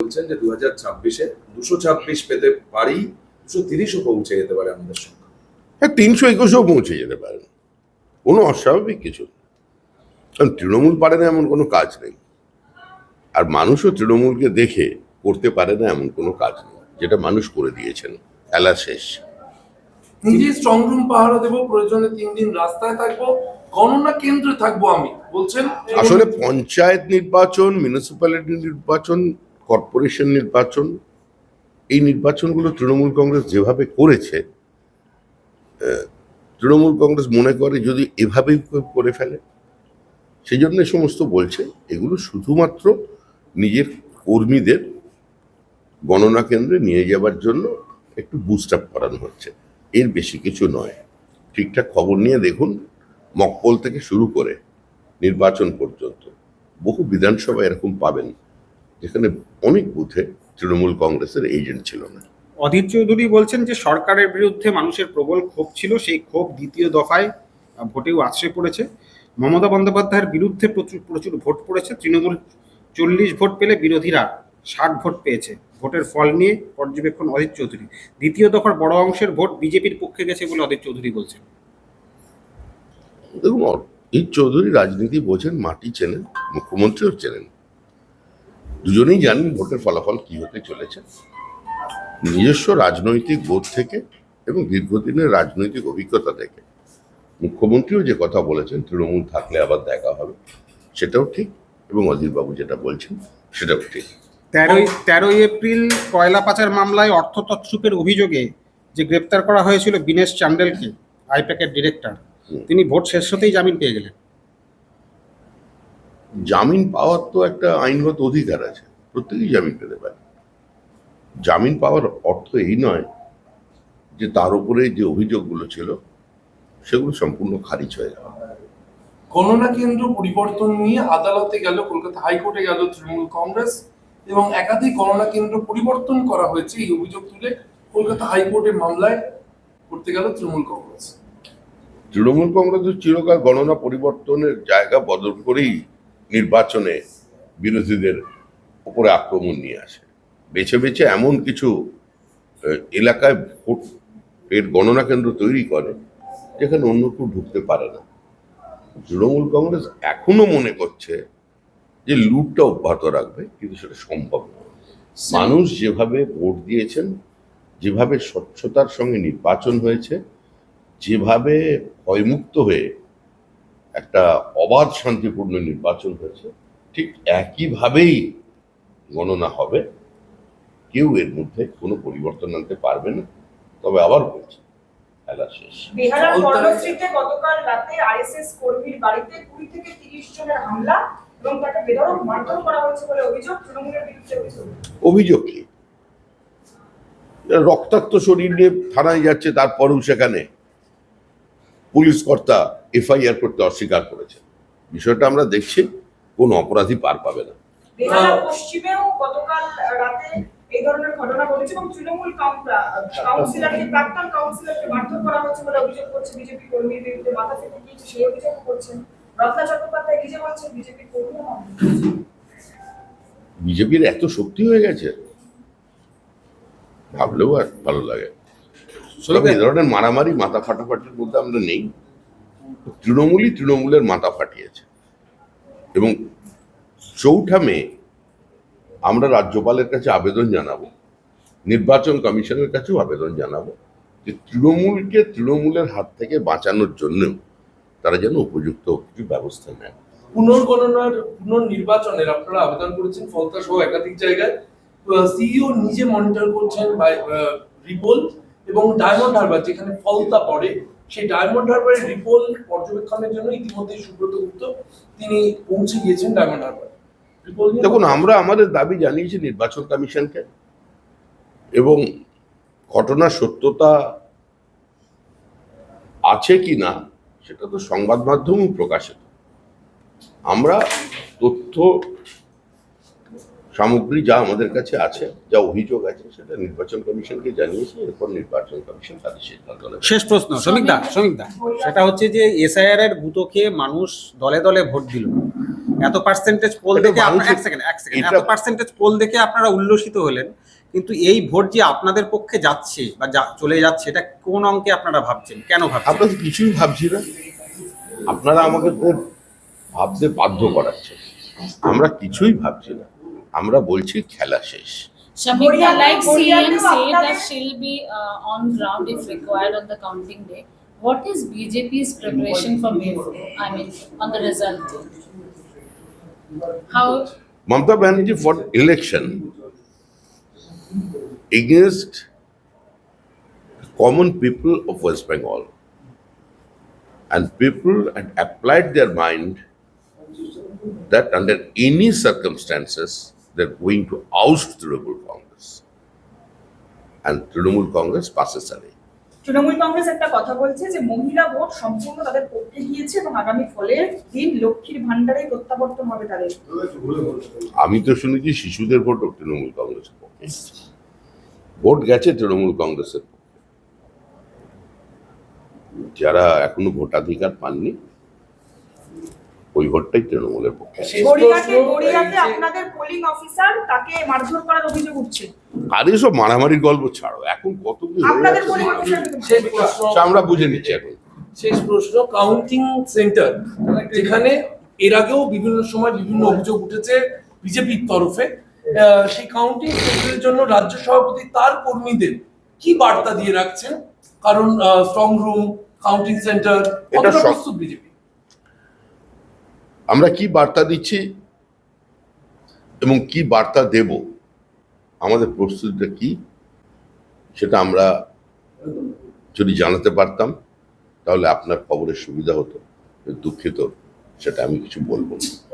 বলছেন যে 2026-এ 226 পেতে পারি, 230ও পৌঁছে যেতে পারে আমাদের সংখ্যা। হ্যাঁ, 321ও পৌঁছে যেতে পারে, কোনো অস্বাভাবিক কিছু না। কারণ তৃণমূল পারে না এমন কোনো কাজ নেই, আর মানুষও তৃণমূলকে দেখে করতে পারে না এমন কোনো কাজ নেই, যেটা মানুষ করে দিয়েছেন। খেলা শেষ। নিজে স্ট্রং রুম পাহারা দেবো, প্রয়োজনে 3 দিন রাস্তায় থাকবো, গণনা কেন্দ্রে থাকবো আমি বলছেন। আসলে পঞ্চায়েত নির্বাচন, মিউনিসিপ্যালিটি নির্বাচন, কর্পোরেশন নির্বাচন, এই নির্বাচনগুলো তৃণমূল কংগ্রেস যেভাবে করেছে, তৃণমূল কংগ্রেস মনে করে যদি এভাবেই করে ফেলে, সেই জন্য সমস্ত বলছে এগুলো শুধুমাত্র নিজের কর্মীদের গণনা কেন্দ্রে নিয়ে যাবার জন্য একটু বুস্ট আপ করানো হচ্ছে, এর বেশি কিছু নয়। ঠিকঠাক খবর নিয়ে দেখুন, মকপল থেকে শুরু করে নির্বাচন পর্যন্ত বহু বিধানসভা এরকম পাবেন যেখানে অনেক বুথে তৃণমূল কংগ্রেসের এজেন্ট ছিল না। অধীর চৌধুরী বলছেন যে সরকারের বিরুদ্ধে মানুষের প্রবল ক্ষোভ ছিল, সেই ক্ষোভ দ্বিতীয় দফায় ভোটেও আছড়ে পড়েছে। মমতা বন্দ্যোপাধ্যায়ের বিরুদ্ধে প্রচুর ভোট পড়েছে। তৃণমূল 40 ভোট পেলে বিরোধীরা 60 ভোট পেয়েছে। ভোটের ফল নিয়ে পর্যবেক্ষণ অধীর চৌধুরী। দ্বিতীয় দফার বড় অংশের ভোট বিজেপির পক্ষে গেছে বলে অধীর চৌধুরী বলছেন। দেখুন, এই চৌধুরী রাজনীতি বোঝেন, মাটি চেনেন, মুখ্যমন্ত্রীও চেনেন, দুজনেই জানেন ভোটের ফলাফল কি হতে চলেছে। নিজস্ব রাজনৈতিক বোধ থেকে এবং দীর্ঘদিনের রাজনৈতিক অভিজ্ঞতা থেকে মুখ্যমন্ত্রীও যে কথা বলেছেন তৃণমূল থাকলে আবার দেখা হবে, সেটাও ঠিক, এবং অধীরবাবু যেটা বলছেন সেটাও ঠিক। 13 এপ্রিল কয়লা পাচার মামলায় অর্থ তছরূপের অভিযোগে যে গ্রেপ্তার করা হয়েছিল বিনেশ চান্ডেলকে, আইপ্যাকের ডিরেক্টর, তিনি ভোট শেষ হতেই জামিন পেয়ে গেলেন। জামিন পাওয়ার তো একটা আইনগত অধিকার আছে, প্রত্যেকেই জামিন পেতে পারে। জামিন পাওয়ার অর্থ এই নয় যে তার উপরে যে অভিযোগগুলো ছিল সেগুলো সম্পূর্ণ খারিজ হয়ে যাওয়া। গণনা কেন্দ্র পরিবর্তন নিয়ে আদালতে গেল, কলকাতা হাইকোর্টে গেল তৃণমূল কংগ্রেস, এবং একাধিক গণনা কেন্দ্র পরিবর্তন করা হয়েছে এই অভিযোগ তুলে কলকাতা হাইকোর্টের মামলায় করতে গেল তৃণমূল কংগ্রেস। তৃণমূল কংগ্রেসের চিরকাল গণনা পরিবর্তনের জায়গা বদল করেই নির্বাচনে বিরোধীদের উপরে আক্রমণ নিয়ে আসে। বেছে বেছে এমন কিছু এলাকায় ভোট এর গণনা কেন্দ্র তৈরি করে যেখানে অন্য কেউ ঢুকতে পারে না। তৃণমূল কংগ্রেস এখনো মনে করছে যে লুটটা অব্যাহত রাখবে, কিন্তু সেটা সম্ভব নয়। মানুষ যেভাবে ভোট দিয়েছেন, যেভাবে স্বচ্ছতার সঙ্গে নির্বাচন হয়েছে, যেভাবে ভয়মুক্ত হয়ে একটা অবাধ শান্তিপূর্ণ নির্বাচন হয়েছে, ঠিক একইভাবেই গণনা হবে। কেউ এর মধ্যে কোনো পরিবর্তন আনতে পারবে না। তবে আবার বলছি, খেলা শেষ। বেহালার কর্মসূচিতে গতকাল রাতে আরএসএস কর্মীর বাড়িতে 20 থেকে 30 জনের হামলা এবং তাকে বেধড়ক মারধর করা হয়েছে বলে অভিযোগ, তৃণমূলের বিরুদ্ধে অভিযোগ কি? রক্তাক্ত শরীর নিয়ে থানায় যাচ্ছে, তারপরেও সেখানে পুলিশ কর্তা এফআইআর করতে অস্বীকার করেছে। বিষয়টা আমরা দেখছি, কোন অপরাধী পার পাবে না। বেহালা পশ্চিমেও গতকাল রাতে এই ধরনের ঘটনা ঘটেছে এবং তৃণমূল কাউন্সিলরকে, প্রাক্তন কাউন্সিলরকে মারধর করা হয়েছে বলে অভিযোগ করছে বিজেপি কর্মীর বিরুদ্ধে। মাথা ফেটে গিয়েছে সেই অভিযোগ করছেন রত্না চট্টোপাধ্যায় নিজে বলছেন বিজেপি কর্মী। বিজেপির এত শক্তি হয়ে গেছে, ভাবলেও আর ভালো লাগে। এই ধরনের মারামারি, মাথা ফাটাফাটির মধ্যে আমরা নেই। তৃণমূলই তৃণমূলের মাথা ফাটিয়েছে, এবং 4 মে আমরা রাজ্যপালের কাছে আবেদন জানাবো, নির্বাচন কমিশনের কাছেও আবেদন জানাবো যে তৃণমূলকে তৃণমূলের হাত থেকে বাঁচানোর জন্য তারা যেন উপযুক্ত কিছু ব্যবস্থা নেয়। পুনর্নির্বাচনের আপনারা আবেদন করেছেন ফলতা সহ একাধিক জায়গায়। সিইও নিজে মনিটর করছেন রিপোল এবং ডায়মন্ড হারবার, যেখানে ফলতা পড়ে, সেই ডায়মন্ড হারবারের রিপোল পর্যবেক্ষণের জন্য ইতিমধ্যে সুব্রত গুপ্ত তিনি পৌঁছে গিয়েছেন ডায়মন্ড হারবার। দেখুন, আমরা আমাদের দাবি জানিয়েছি নির্বাচন কমিশনকে, এবং ঘটনার সত্যতা আছে কি না সেটা তো সংবাদ মাধ্যমেও প্রকাশিত। আমরা তথ্য সামগ্রী যা আমাদের কাছে আছে, যা অভিযোগ আছে, সেটা নির্বাচন কমিশনকে জানিয়েছে। এরপর নির্বাচন কমিশন তাদের সিদ্ধান্ত নেবে। শেষ প্রশ্ন শ্রমিকদা, সেটা হচ্ছে যে এসআইআর এর গুঁতো খেয়ে মানুষ দলে দলে ভোট দিল, এত পার্সেন্টেজ পোল এটা দেখে মানুষের- এক সেকেন্ড এত এটা- পার্সেন্টেজ পোল দেখে আপনারা উল্লসিত হলেন, কিন্তু এই ভোট যে আপনাদের পক্ষে যাচ্ছে বা চলে যাচ্ছে, এটা কোন অঙ্কে আপনারা ভাবছেন, কেন ভাবছেন? আমরা তো কিছুই ভাবছি না, আপনারা আমাকে তো ভাবতে বাধ্য করাচ্ছেন। আমরা কিছুই ভাবছি না, আমরা বলছি খেলা শেষ। Shamika, like CM Korean say that আপনাদের- she'll be on ground if required on the counting day. What is BJP's preparation for May 4? I mean, on the result day? How? Mamata Banerjee for election against common people of West Bengal, and people had applied their mind that under any circumstances they're going to oust Trinamool Congress, and Trinamool Congress passes away. Trinamool Congress একটা কথা বলছে যে মহিলা vote সম্পূর্ণ তাদের পক্ষে গিয়েছে এবং আগামী ফলের দিন লক্ষ্মীর ভান্ডারে প্রত্যাবর্তন হবে তাদের। আমি তো শুনেছি শিশুদের ভোট তৃণমূল কংগ্রেসের পক্ষে, ভোট গেছে তৃণমূল কংগ্রেসের পক্ষে। যারা এখনো ভোটাধিকার পাননি, ওই ভোটটাই তৃণমূলের পক্ষে। শেষ গড়িয়াতে প্রশ্ন, এই যে- আপনাদের পোলিং অফিসার তাকে মারধর করার অভিযোগ উঠছে। আর এসব মারামারির গল্প ছাড়ো, এখন কত কি হয়ে আপনাদের যাচ্ছে। পোলিং অফিসার শেষ প্রশ্ন, সেটা আমরা বুঝে নিচ্ছি এখন। শেষ প্রশ্ন, কাউন্টিং সেন্টার যেখানে এর আগেও বিভিন্ন সময় বিভিন্ন অভিযোগ উঠেছে বিজেপির তরফে, সেই কাউন্টিং সেন্টারের জন্য রাজ্য সভাপতি তার কর্মীদের কি বার্তা দিয়ে রাখছেন? কারণ স্ট্রং রুম, কাউন্টিং সেন্টার, এটা কতটা সব- প্রস্তুত বিজেপি? আমরা কি বার্তা দিচ্ছি এবং কি বার্তা দেব, আমাদের প্রস্তুতিটা কি, সেটা আমরা যদি জানাতে পারতাম তাহলে আপনার খবরের সুবিধা হতো। দুঃখিত, সেটা আমি কিছু বলবো না।